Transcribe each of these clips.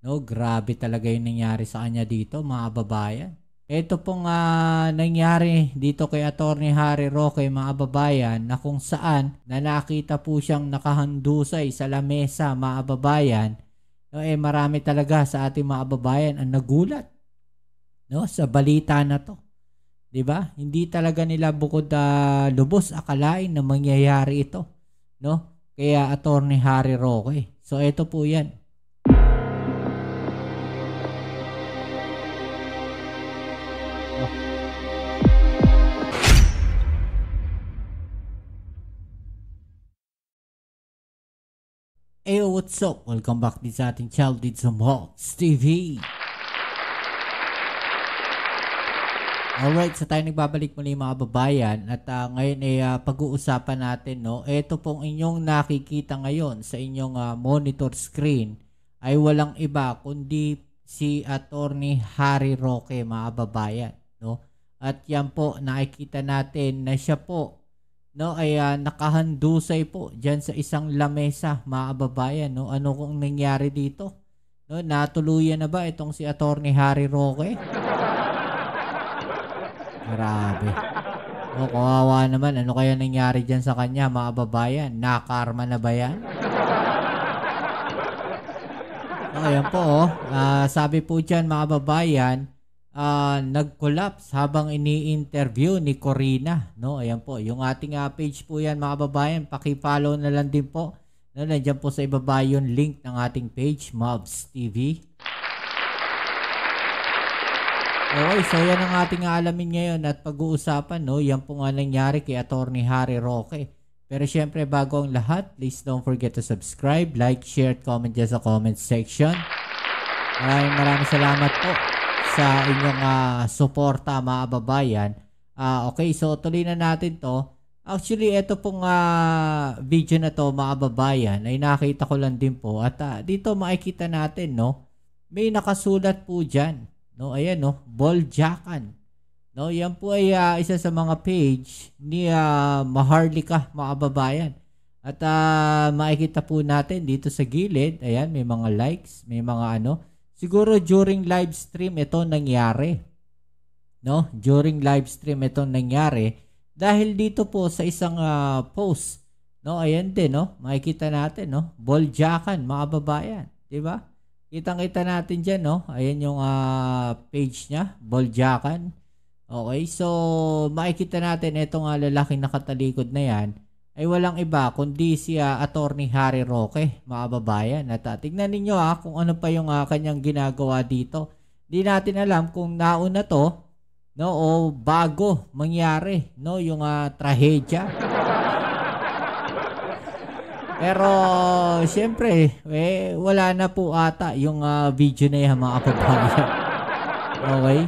No, grabe talaga yung nangyari sa kanya dito, mga kababayan. Ito pong nangyari dito kay Attorney Harry Roque, mga kababayan, na kung saan na nakita po siyang nakahandusay sa lamesa, mga kababayan. No, marami talaga sa ating mga kababayan ang nagulat, no, sa balita na to. 'Di ba? Hindi talaga nila bukod lubos akalain na mangyayari ito, no? Kaya Attorney Harry Roque. So ito po 'yan. Hey, what's up? Welcome back din sa ating channel dito sa Mox TV. Alright, so tayo nagbabalik muli mga kababayan at ngayon ay pag-uusapan natin, no? Ito pong inyong nakikita ngayon sa inyong monitor screen ay walang iba kundi si Attorney Harry Roque, mga kababayan, no? At yan po nakikita natin na siya po, no, ay nakahandusay po diyan sa isang lamesa, mga kababayan, no? Ano kung nangyari dito? No, natuluyan na ba itong si Attorney Harry Roque? Grabe. Oh, kawawa naman. Ano kaya nangyari diyan sa kanya, mga kababayan? Nakarma na ba yan? So, ayan po, oh. Sabi po diyan, mga kababayan, nag-collapse habang ini-interview ni Corina, no? Ayan po, yung ating page po yan, mga kababayan, paki-follow na lang din po, no? Nandiyan po sa ibaba yung link ng ating page, Mobs TV. Okay, so yan ang ating alamin ngayon at pag-uusapan, no? Yan po nga nangyari kay Attorney Harry Roque. Pero syempre, bago ang lahat, please don't forget to subscribe, like, share, at comment dyan sa comment section. Maraming salamat po sa inyong suporta, mga kababayan. Okay, so tuloy na natin to. Actually, ito pong video na to, mga kababayan, ay nakita ko lang din po. At dito makikita natin, no? May nakasulat po dyan. No, ayan, no, Boljakan. No, yan po ay isa sa mga page ni Maharlika, mga kababayan. At makikita po natin dito sa gilid, ayan, may mga likes, may mga ano. Siguro during live stream ito nangyari. No, during live stream ito nangyari dahil dito po sa isang post. No, ayan din, no. Makikita natin, no, Boljakan, mga kababayan, 'di ba? Kitang-kita natin dyan, no? Ayan yung page niya, Boljakan. Okay, so makikita natin itong lalaking nakatalikod na yan ay walang iba kundi si Attorney Harry Roque, mga kababayan. At tignan ninyo kung ano pa yung kanyang ginagawa dito. Di natin alam kung nauna to, no, o bago mangyari, no, yung trahedya. Pero, syempre, wala na po ata yung video na yan, mga kababayan. Okay?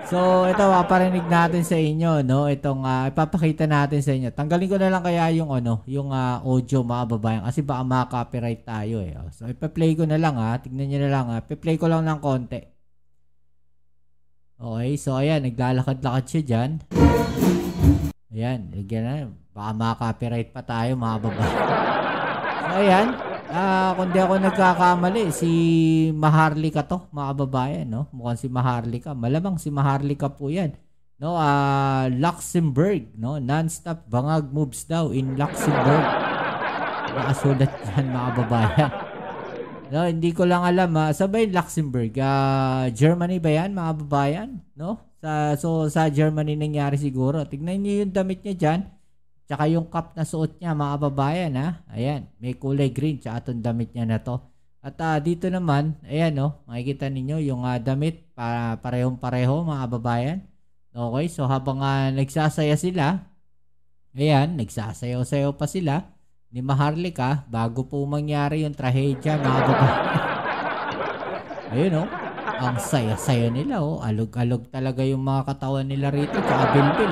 So, ito, paparinig natin sa inyo, no? Itong, ipapakita natin sa inyo. Tanggalin ko na lang kaya yung, yung audio, mga kababayan. Kasi baka maka-copyright tayo, eh. So, ipa-play ko na lang, Tignan nyo na lang, ipa-play ko lang ng konti. Okay, so, ayan, naglalakad-lakad siya dyan. Ayan, ligyan na. Baka maka-copyright pa tayo, mga kababayan. So, ayan, kung di ako nagkakamali, si Maharlika to, mga kababayan, no? Mukhang si Maharlika. Malamang si Maharlika po yan. No, Luxembourg, no? Non-stop bangag moves daw in Luxembourg. Nakasulat yan, mga kababayan. No, hindi ko lang alam, sabay Luxembourg. Germany ba yan, mga kababayan? No? So, sa Germany nangyari siguro. Tignan niyo yung damit niya dyan. Tsaka yung cup na suot niya, mga kababayan, Ayan, may kulay green, tsaka itong damit niya na to. At dito naman, ayan, no, makikita ninyo yung damit, parehong-pareho, mga kababayan. Okay, so habang nagsasaya sila, ayan, nagsasayaw-sayaw pa sila ni Maharlika bago po mangyari yung trahedya, mga kababayan. Ayun, no, ang saya-saya nila, alog-alog talaga yung mga katawan nila rito, tsaka bilbil,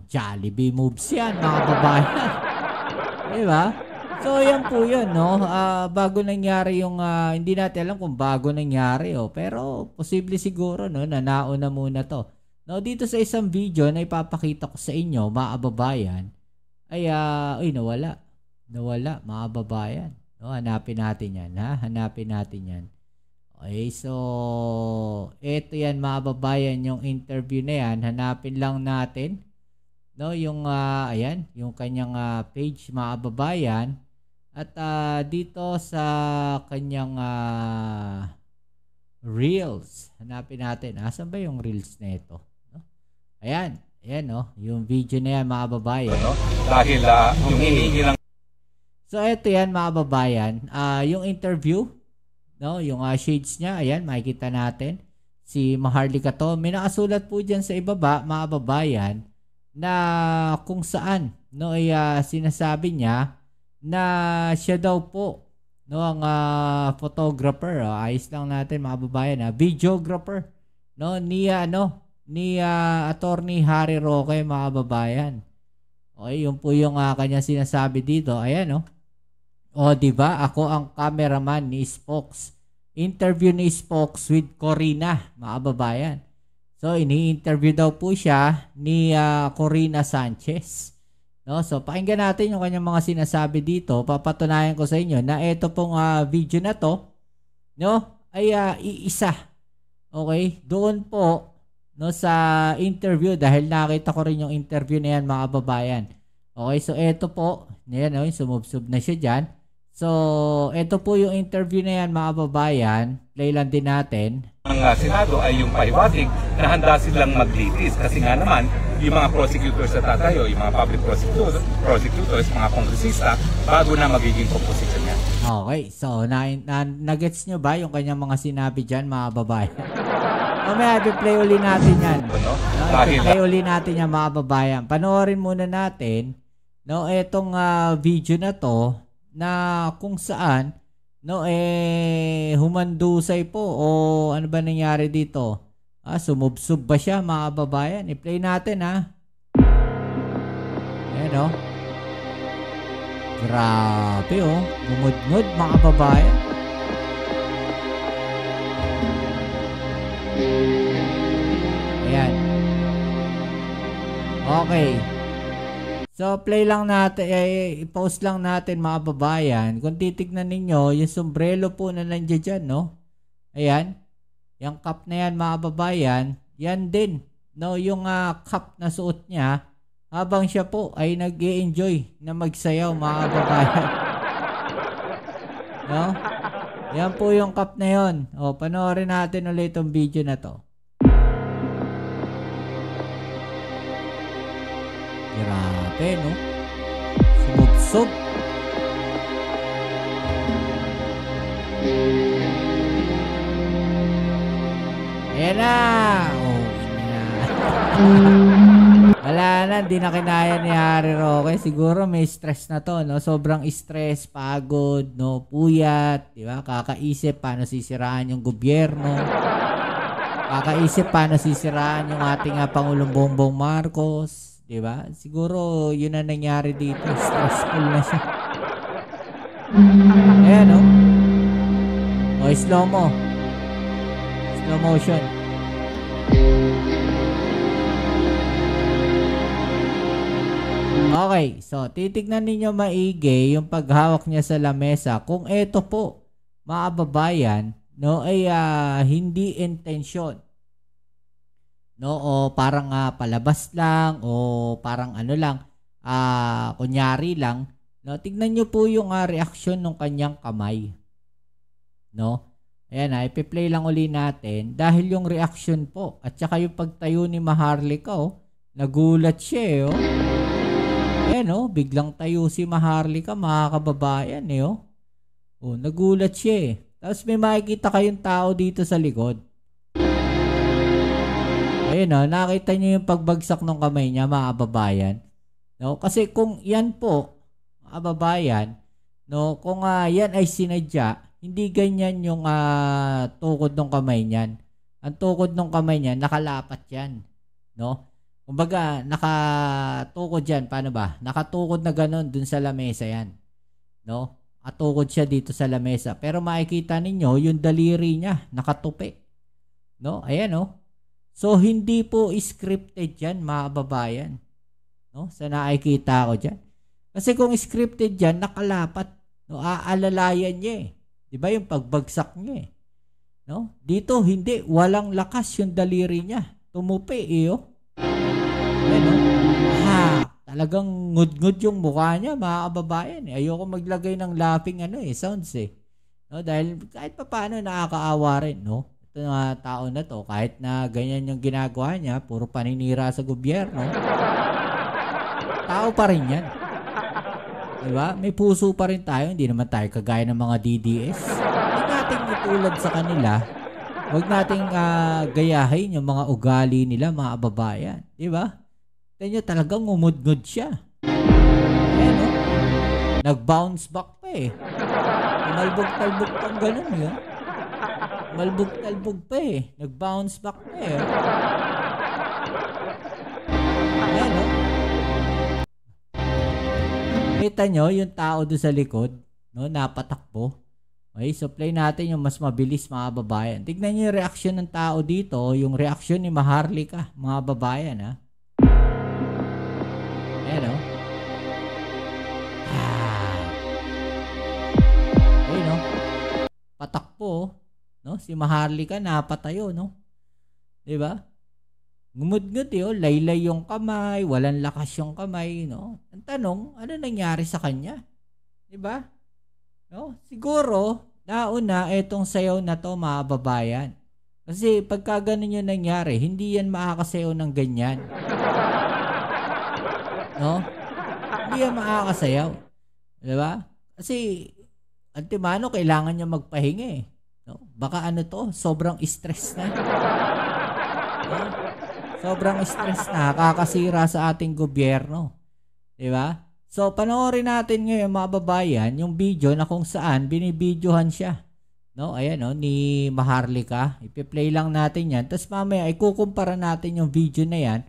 Jollibee moves yan, mga kababayan. Diba? So, yan po yun, no? Bago nangyari yung, hindi natin alam kung bago nangyari, pero posible siguro, no, na nauna muna to. No, dito sa isang video na ipapakita ko sa inyo, mga kababayan, ay, nawala. Nawala, mga kababayan. No, hanapin natin yan, ha? Hanapin natin yan. Okay, so ito yan mga babayan, yung interview na yan. Hanapin lang natin, no, yung ayan, yung kanyang page mga babayan. At dito sa kanyang reels, hanapin natin. Asan ba yung reels na ito? No? Ayan, ayan, no, yung video na yan mga babayan. No? Dahil humihingi lang. So ito yan mga babayan, yung interview, no, yung shades niya, ayan, makikita natin. Si Maharlika to, may nakasulat po dyan sa ibaba mga babayan na kung saan, no, ay sinasabi niya na siya daw po, no, ang photographer. Ayos lang natin mga babayan, videographer, no, ni Attorney Harry Roque mga babayan. Okay, yun po yung kanya sinasabi dito. Ayan, no. O, diba? Ako ang cameraman ni Spokes. Interview ni Spokes with Corina, mga babayan. So, ini-interview daw po siya ni Corina Sanchez. No? So, pakinggan natin yung kanyang mga sinasabi dito. Papatunayan ko sa inyo na ito pong video na to, no, ay iisa. Okay? Doon po, no, sa interview, dahil nakita ko rin yung interview na yan, mga babayan. Okay? So, ito po, yan, no, sumubsob na siya dyan. So, ito po yung interview na yan mga babayan. Play lang din natin. Ang Senado ay yung pahiwatig na handa silang maglitis. Kasi nga naman, yung mga prosecutors sa tatayo, yung mga public prosecutors, mga kongresista, bago na magiging composition yan. Okay, so nagets nyo ba yung kanyang mga sinabi dyan mga babayan? Mamaya, i-play uli natin yan. I-play uli natin yan mga babayan. Panoorin muna natin, no, etong video na to, na kung saan, no, humandusay po o ano ba nangyari dito? Sumubsob ba siya mga babayan? I-play natin, ha. Ayan, oh. Grabe, oh. Gumudngud mga babayan. Ayan. Okay. So, play lang natin, i-post lang natin mga babayan. Kung titignan ninyo, yung sombrero po na nandiyan dyan, no? Ayan. Yung cup na yan mga babayan, yan din. No? Yung cup na suot niya, habang siya po ay nag-i-enjoy na magsayaw mga babayan. No? Yan po yung cup na yun. O, panoorin natin ulit itong video na to. Grabe, no? Sumubsob. Ayan na! Oh, wala na, di na kinaya ni Harry Roque. Siguro may stress na to, no? Sobrang stress, pagod, no? Puyat, di ba? Kakaisip paano sisiraan yung gobyerno. Kakaisip paano sisiraan yung ating Pangulong Bongbong Marcos. Diba? Siguro yun ang nangyari dito. Stressful na siya. Ayan, no? O, slow mo. Slow motion. Okay. So, titignan ninyo maigi yung paghawak niya sa lamesa. Kung ito po, mga babayan, no, ay hindi intention. No, o parang palabas lang o parang ano lang, kunyari lang, no. Tignan niyo po yung reaksyon ng kanyang kamay. No? Ayan, ipi-play lang uli natin dahil yung reaksyon po at saka yung pagtayo ni Maharlika, nagulat siya, Ayan, biglang tayo si Maharlika, mga kababayan, nagulat siya, Tapos may makikita kayong tao dito sa likod. Ayun, nakita niyo yung pagbagsak ng kamay niya, mga kababayan. No? Kasi kung yan po, mga kababayan, no, kung yan ay sinadya, hindi ganyan yung tukod ng kamay niyan. Ang tukod ng kamay niyan, nakalapat yan. No? Kumbaga, nakatukod yan. Paano ba? Nakatukod na ganun dun sa lamesa yan. No? Atukod siya dito sa lamesa. Pero makikita ninyo, yung daliri niya, nakatupi. No? Ayan, So, hindi po scripted yan, mga kababayan. No? Sa nakikita ko dyan. Kasi kung scripted yan, nakalapat. No, aalalayan niya eh. 'Di ba yung pagbagsak niya eh. No? Dito hindi, walang lakas yung daliri niya. Tumupi iyo. Ano? Talagang ngud-ngud yung mukha niya, mga kababayan. Ayoko maglagay ng laughing sounds eh. No, dahil kahit papaano nakakaawa rin, no? Ito na tao na to, kahit na ganyan yung ginagawa niya, puro paninira sa gobyerno. Tao pa rin yan. Diba? May puso pa rin tayo, hindi naman tayo kagaya ng mga DDS. Huwag nating itulad sa kanila. Huwag nating gayahin yung mga ugali nila, mga kababayan. Diba? Tignan nyo, talagang umudngod siya. Ayan, no? Nag-bounce back pa eh. Malbog-talbog pang ganun yun. Malbog-talbog pa eh. Nag-bounce back pa eh. Ayan, no? Kita nyo, yung tao doon sa likod, no, napatakbo. Okay, so play natin yung mas mabilis, mga babayan. Tignan nyo yung reaction ng tao dito, yung reaction ni Maharlika, mga babayan, ha. Ayan, no? Ayun, no? Patakbo, no? Si Maharlika napatayo, no? Diba? Gumudgud yun, laylay yung kamay, walang lakas yung kamay, no? Ang tanong, ano nangyari sa kanya? Diba? No? Siguro, nauna itong sayaw na to, mga babayan. Kasi pagka ganun yung nangyari, hindi yan makakasayaw ng ganyan. No? Hindi yan makakasayaw. Diba? Kasi, antimano, kailangan niya magpahinga eh. No? Baka ano to, sobrang stress na. No? Sobrang stress na, kakasira sa ating gobyerno. Diba? So, panoorin natin ngayon, mga babayan, yung video na kung saan binibidyohan siya. No? Ayan, no? Ni Maharlika. Ipi-play lang natin yan. Tapos mamaya, ikukumpara natin yung video na yan.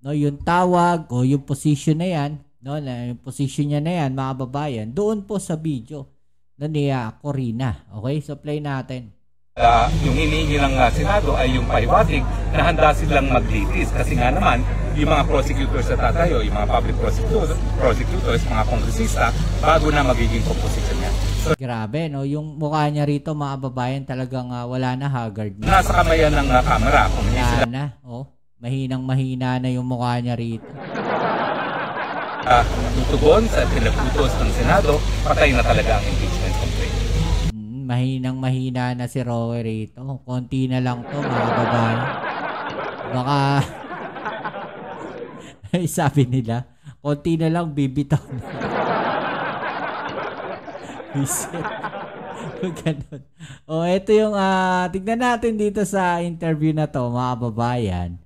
No? Yung tawag o yung position na yan. No? Yung position niya na yan, mga babayan. Doon po sa video na ni Corina. Okay? So, play natin. Yung hinihingi ng Senado ay yung paiwatig na handa silang maglitis kasi nga naman yung mga prosecutors sa tatayo, yung mga public prosecutors, mga kongresista bago na magiging composition niya. So, grabe, no? Yung mukha niya rito, mga babayan, talagang wala na, haggard na. Nasa kamayan ng camera. Kung wala sila na, oh. Mahinang-mahina na yung mukha niya rito. Tutugon sa pinaputos ng Senado, patay na talaga ang impeachment complaint. Mahinang-mahina na si Roque rito. Konti na lang to, mga babae. Baka sabi nila, konti na lang bibitaw na. Ganun. O, ito yung tignan natin dito sa interview na to, mga babayan.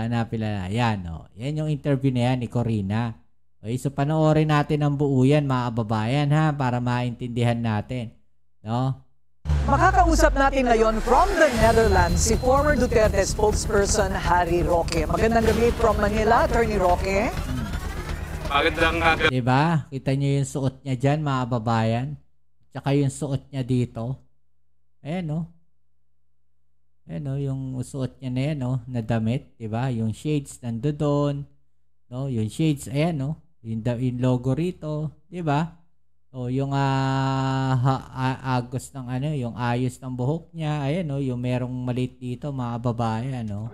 Napila na. Yan, o. Yan yung interview na yan ni Corina. Okay, so panoorin natin ang buo yan, mga babayan, ha, para maintindihan natin. No? Makakausap natin ngayon from the Netherlands si former Duterte spokesperson Harry Roque. Magandang gabi from Manila, Attorney Roque. Magandang gabi. Diba? Kita niyo yung suot niya dyan, mga babayan. Tsaka yung suot niya dito. Ayan, no? Ayan, no? Yung suot niya na yan, no? Na damit. Diba? Yung shades nandoon. No? Yung shades, ayan, no? Yung logo rito. Diba? O yung agos ng yung ayos ng buhok niya, ayan, no, yung merong maliit dito, mga babae, ano.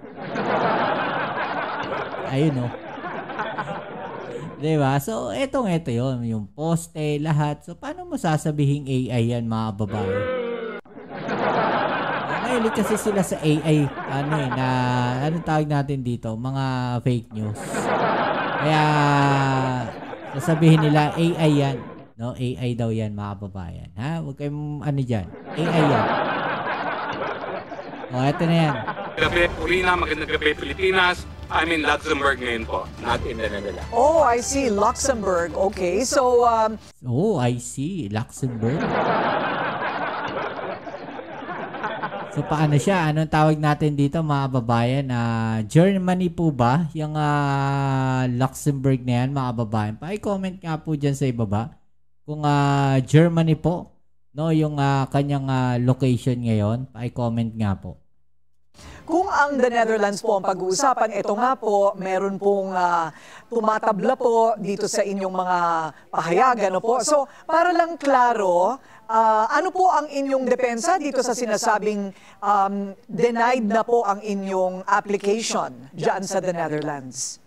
Ayun, no. Diba? So, ito yun, yung poste, lahat. So, paano mo sasabihin AI yan, mga babae? Mahilig kasi sila sa AI, anong tawag natin dito? Mga fake news. Kaya, sasabihin nila, AI yan. No, AI daw yan, mga babayan. Ha? Huwag kayong dyan. AI yan. O, eto na yan. Gabi, Corina, magandang gabi, Pilipinas. I'm in Luxembourg ngayon po, not in the Netherlands. Oh, I see. Luxembourg. Okay, so... Oh, I see. Luxembourg. So, paano siya? Anong tawag natin dito, mga babayan? Germany po ba? Yung Luxembourg na yan, mga babayan. Pa-comment nga po dyan sa ibaba. Kung Germany po, no, yung kanyang location ngayon, pa-comment nga po. kung ang the Netherlands po ang pag-uusapan, ito nga po, meron pong tumatabla po dito sa inyong mga pahayagan. Ano po? So, para lang klaro, ano po ang inyong depensa dito sa sinasabing denied na po ang inyong application dyan sa the Netherlands?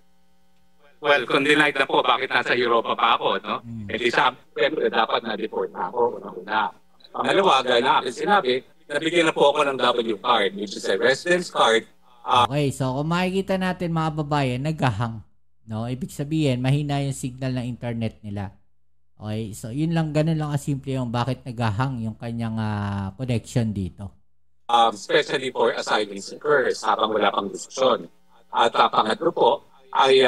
Well, kung denied na po, bakit nasa Europa pa ako, no? Hindi siyempre dapat na-deport na ako, una. Pangalawa, gaya na akin sinabi, nabigyan na po ako ng W card, which is a residence card. Okay, so kung makikita natin mga babayan, naghahang. No? Ibig sabihin, mahina yung signal ng internet nila. Okay, so yun lang, ganun lang kasimple yung bakit naghahang yung kanyang connection dito. Especially for asylum seekers habang wala pang diskusyon. At pangatlo po ay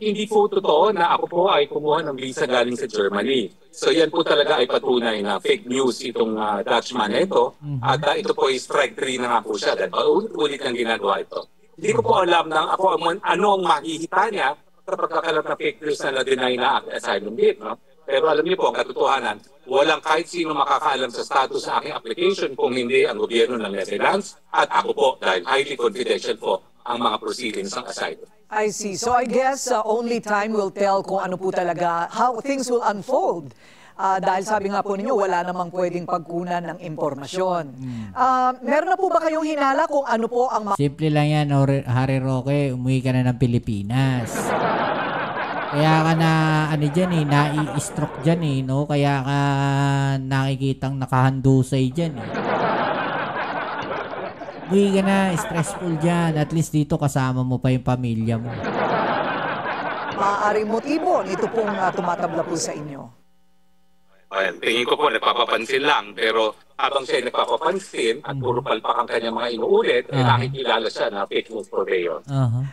hindi po totoo na ako po ay kumuha ng visa galing sa Germany. So yan po talaga ay patunay na fake news itong Dutchman na ito. At ito po ay strike 3 na nga po siya. Dahil paulit-ulit ang ginagawa ito. Hindi ko po alam na ano ang makikita niya kapag kakalat na fake news na na-deny na asylum bid. No? Pero alam niyo po, ang katotohanan, walang kahit sino makakaalam sa status ng aking application kung hindi ang gobyerno ng Netherlands at ako po dahil highly confidential po ang mga proceedings ng asylum. I see. So I guess only time will tell kung ano po talaga, how things will unfold. Dahil sabi nga po ninyo, wala namang pwedeng pagkunan ng impormasyon. Meron na po ba kayong hinala kung ano po ang... Simple lang yan, Harry Roque, umuwi ka na ng Pilipinas. Kaya ka na, nai-stroke dyan no? Kaya ka nakikitang nakahandusay dyan Uy ka na, stressful dyan. At least dito kasama mo pa yung pamilya mo. Maaaring motibo nito pong tumatabla po sa inyo. Well, tingin ko po nagpapapansin lang, pero habang siya nagpapapansin at puro palpak ang kanyang mga inuulit, nakikilala siya na fake news purveyor.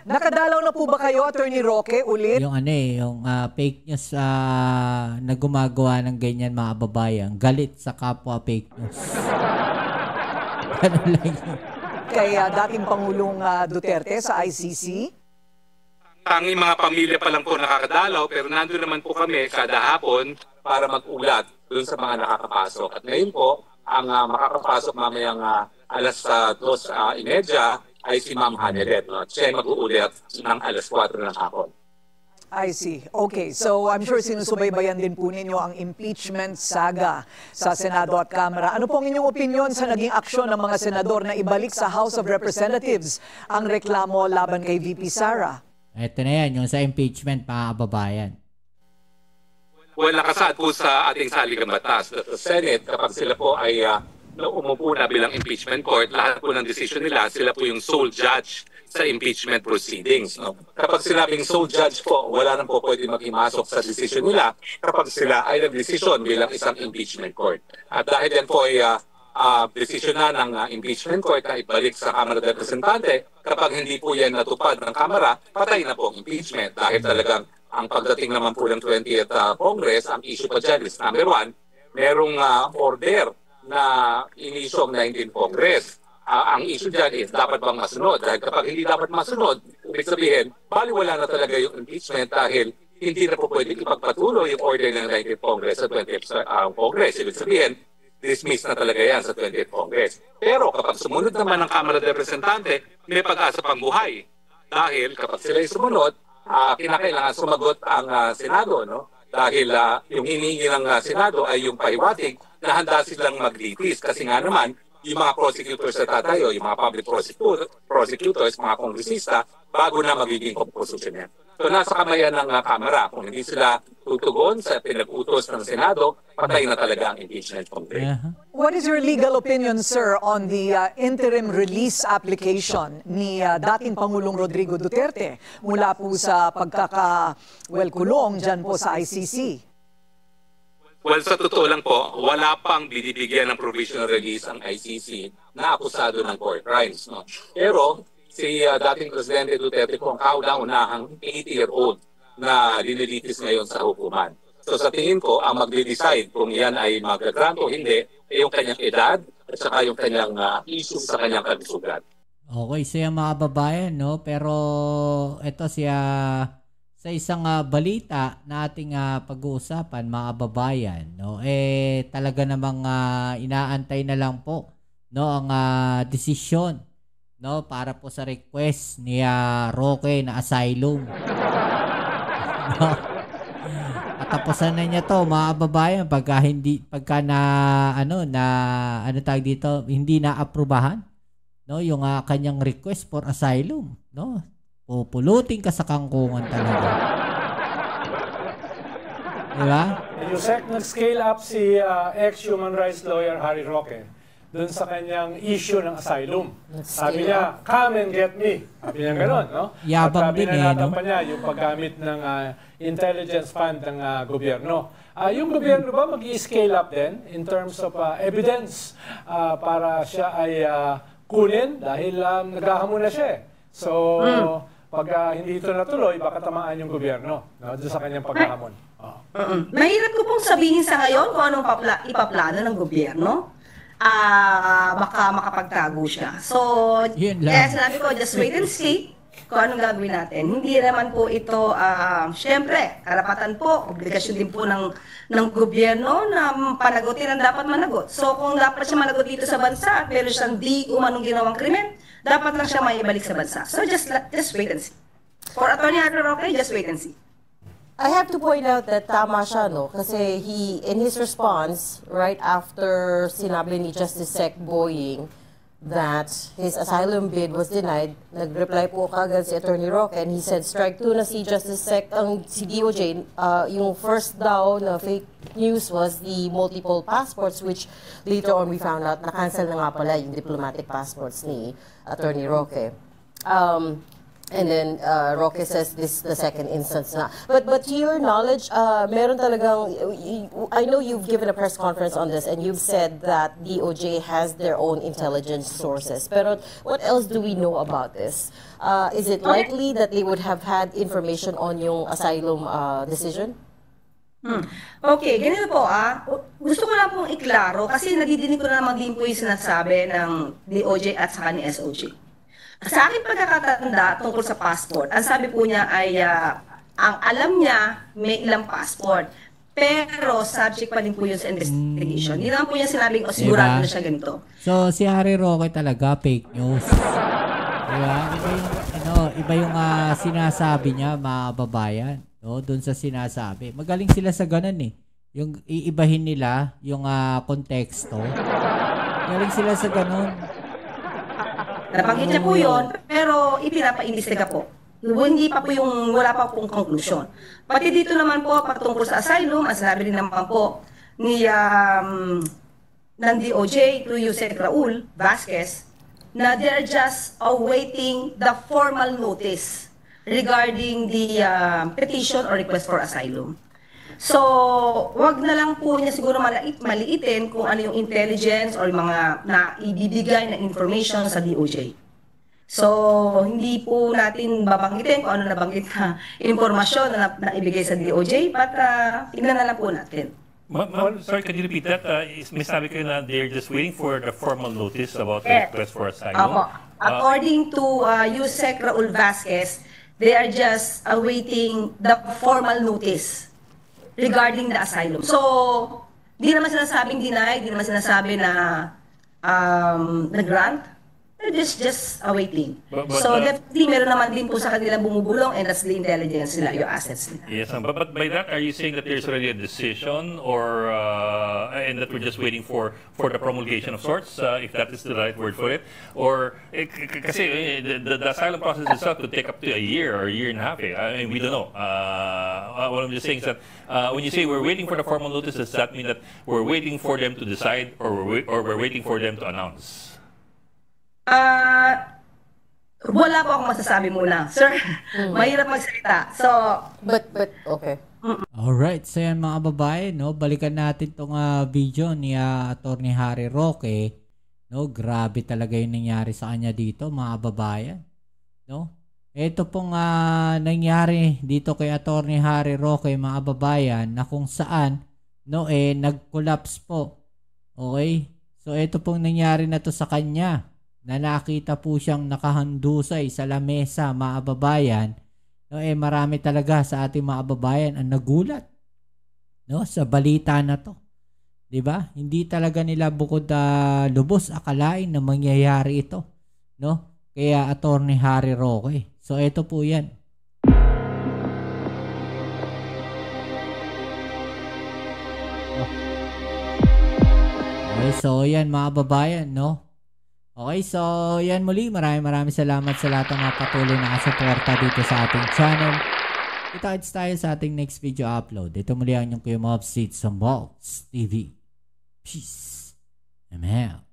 Nakadalaw na po ba kayo, Attorney Roque, ulit? Yung yung fake news na gumagawa ng ganyan mga babayan, galit sa kapwa fake news. Ano lang yun? Kay dating Pangulong Duterte sa ICC? Tanging mga pamilya pa lang po nakakadalaw, pero nandun naman po kami kada hapon para mag-ulat dun sa mga nakakapasok. At ngayon po, ang makakapasok mamayang alas 2:30 ay si Ma'am Hanelet. No? Siya ay mag-uulat ng alas 4 ng hapon. I see. Okay, so I'm sure sinusubaybayan din po ninyo ang impeachment saga sa Senado at Kamara. Ano pong inyong opinion sa naging aksyon ng mga senador na ibalik sa House of Representatives ang reklamo laban kay VP Sara? Ito na yan, yung sa impeachment, mga kababayan. Well, nakasaad po sa ating saligang batas that the Senate, kapag sila po ay umupo na bilang impeachment court, lahat po ng decision nila, sila po yung sole judge sa impeachment proceedings. No? Kapag sinabing sole judge po, wala nang po pwede maghimasok sa decision nila kapag sila ay nag-desisyon bilang isang impeachment court. At dahil yan po ay desisyon na ng impeachment court na ibalik sa Kamara de Representante, kapag hindi po yan natupad ng Kamara, patay na po ang impeachment dahil talagang ang pagdating naman po ng 20th Congress, ang issue pa dyan is number 1, merong order na inisyong 19th Congress. Ang issue dyan is dapat bang masunod? Dahil kapag hindi dapat masunod, ibig sabihin, baliwala na talaga yung impeachment dahil hindi na po pwede ipagpatuloy yung order ng 19th Congress sa 20th Congress. Ibig sabihin, dismiss na talaga yan sa 20th Congress. Pero kapag sumunod naman ng Kamara de Representante, may pag-asa pang buhay. Dahil kapag sila ay sumunod, kinakailangan sumagot ang Senado, no? Dahil yung hinihingi ng Senado ay yung pahiwatig na handa silang maglitis. Kasi nga naman, yung mga prosecutors sa tatayo, yung mga public prosecutors, mga kongresista, bago na magiging composition yan. So nasa kamayan ng Kamara, kung hindi sila tutugon sa pinag-utos ng Senado, patay na talaga ang impeachment complaint. What is your legal opinion, sir, on the interim release application ni dating Pangulong Rodrigo Duterte mula po sa kulong dyan po sa ICC? Well, sa totoo lang po, wala pang binibigyan ng provisional release ang ICC na akusado ng war crimes. No? Pero si dating Presidente Duterte po ang kauna-unahang 80-year-old na dinilitis ngayon sa hukuman. So sa tingin ko, ang magde-decide kung yan ay mag-grant o hindi, ay yung kanyang edad at saka yung kanyang issue sa kanyang kalusugan. Okay, siya mga babayan, no? Pero ito siya sa isang balita na ating pag-uusapan, mga babayan, no? Talaga namang inaantay na lang po, no, ang desisyon no, para po sa request ni Roque na asylum. No? Katapusan na niya to, mga kababayan, pagka tawag dito, hindi na aprubahan, no, yung kanyang request for asylum, no? Pupulutin ka sa kangkungan talaga. Diba? Yusek, nag-scale up si ex-human rights lawyer Harry Roque dun sa kanyang issue ng asylum. Sabi niya, come and get me. Sabi niya gano'n, no? Yabang din no? Pa niya yung paggamit ng intelligence fund ng gobyerno. Yung gobyerno ba mag-i-scale up din in terms of evidence para siya ay kunin dahil naghahamon na siya. So, pag hindi ito natuloy, baka tamaan yung gobyerno, no? Doon sa kanyang paghahamon. Mahirap ko pong sabihin sa ngayon kung anong ipaplano ng gobyerno. Baka makapagtago siya. So, kaya sinabi ko, just wait and see kung anong gagawin natin. Hindi naman po ito, syempre, karapatan po, obligasyon din po ng gobyerno na panagutin ang dapat managot. So, kung dapat siya managot dito sa bansa at meron siyang di umanong ginawang krimen, dapat lang siya maibalik sa bansa. So, just wait and see. For Atty. Harry Roque, just wait and see. I have to point out that tama siya, no? Kasi in his response, right after sinabi ni Justice Sec Boying that his asylum bid was denied, nag-reply po kagad si Atty. Roque and he said, strike two na si Justice Sec, si DOJ, yung first daw na fake news was the multiple passports, which later on we found out na-cancel na nga pala yung diplomatic passports ni Atty. Roque. And then Roque says this is the second instance na. But to your knowledge, meron talagang, I know you've given a press conference on this and you've said that DOJ has their own intelligence sources. Pero what else do we know about this? Is it likely that they would have had information on yung asylum decision? Okay, ganito po gusto ko lang pong iklaro kasi nadidinig ko na naman din po yung sinasabi ng DOJ at saka ni SOJ. Sa aking pagkakatanda tungkol sa passport, ang sabi po niya ay ang alam niya may ilang passport, pero subject pa din po yun sa investigation. Hindi naman po niya sinabing sigurado na siya ganito. So, si Harry Roque talaga fake news. Diba? Iba yung sinasabi niya, mga babayan. No? Doon sa sinasabi. Magaling sila sa ganun eh. Yung iibahin nila, yung konteksto. Magaling sila sa ganun. Nabanggit niya po yun, pero ipinapaimbestiga po. Hindi pa po wala pa pong conclusion. Pati dito naman po, patungkol sa asylum, ang sinabi rin naman po ni ng DOJ to Yusek Raul Vasquez, na they're just awaiting the formal notice regarding the petition or request for asylum. So, wag na lang po niya siguro maliitin kung ano yung intelligence or mga naibibigay na information sa DOJ. So, hindi po natin babanggitin kung ano nabanggit na informasyon na naibigay sa DOJ, but tignan na lang po natin. Sorry, can you repeat that? May sabi kayo na they're just waiting for the formal notice about the request for asylum? According to Yusek Raul Vasquez, they are just awaiting the formal notice regarding the asylum. So, di naman sinasabing deny, di naman sinasabi na na-grant. They're just awaiting. So, definitely meron naman din po sa kanilang bumubulong and that's the intelligence nila, yung assets nila. Yes, but by that, are you saying that there's already a decision or and that we're just waiting for the promulgation of sorts, if that is the right word for it? Or, kasi the asylum process itself could take up to a year or a year and a half. I mean, we don't know. What I'm just saying is that when you say we're waiting for the formal notice, does that mean that we're waiting for them to decide or we're waiting for them to announce? Wala po akong masasabi muna. Sir, mahirap magsalita. So, But okay. Alright, so yan mga babae, no? Balikan natin tong video ni Atty. Harry Roque. No, grabe talaga yung nangyari sa kanya dito, mga babayan. No? Ito pong nangyari dito kay Atty. Harry Roque, mga babayan, na kung saan nag-collapse po. Okay? So ito pong nangyari na to sa kanya, na nakita po siyang nakahandusay sa lamesa, mga babayan. No, marami talaga sa ating mga babayan ang nagulat, no, sa balita na to. 'Di ba? Hindi talaga nila bukod lubos akalain na mangyayari ito, no? kay Attorney Harry Roque. So ito po yan. Okay, so yan mga babayan, no? Okay, so yan muli. Maraming salamat sa lahat ng mga patuloy na kasuporta dito sa ating channel. Kita-kits tayo sa ating next video upload. Ito muli ang inyong Kuya Mob Seats sa Mox TV. Peace. I'm out.